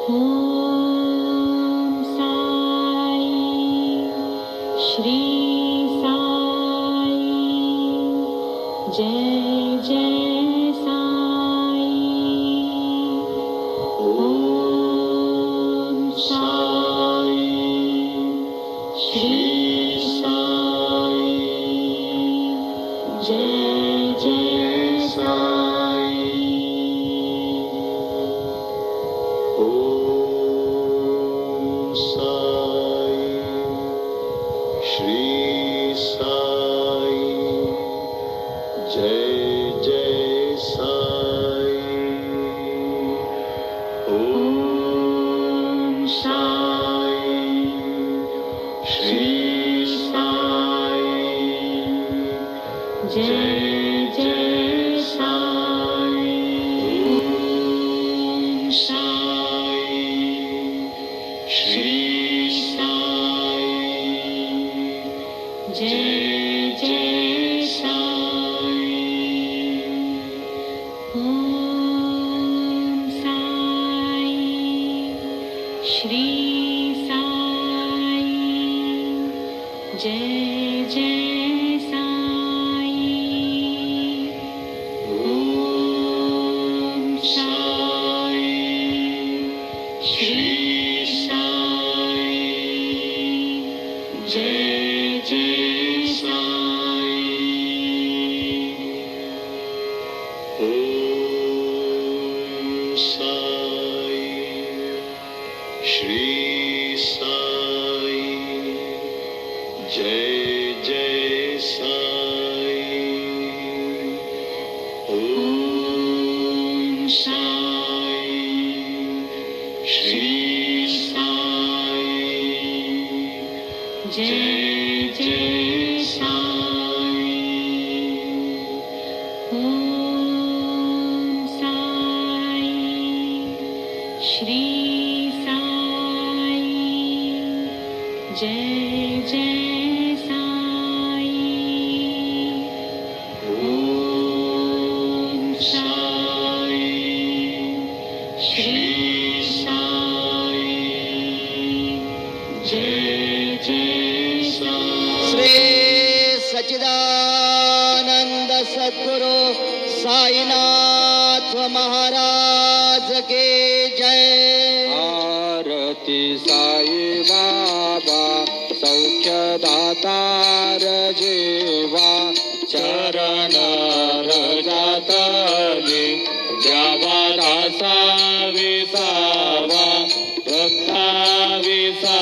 ओम साई श्री साई जय जय साई। ओम साई श्री साई जय जय साई। श्री साई जय जय साई। ओम साई श्री साई जय जय साई। ओम साई श्री साई जय जय साई। ओम साई श्री साई जय जय साई। ओम साई श्री साई जय जय साई। ओम साई श्री साई जय जय साई। ओम साई श्री साई जय जय साई। ओम साई श्री साई जय जय साई। ओम साई श्री साई जय जय साई। श्री सच्चिदानंद सद्गुरु साईनाथ महाराज के जय। आरती साई बाबा सौख्यदातार जेवा चरण रजातली द्यावा दासा विसावा रक्ता विसा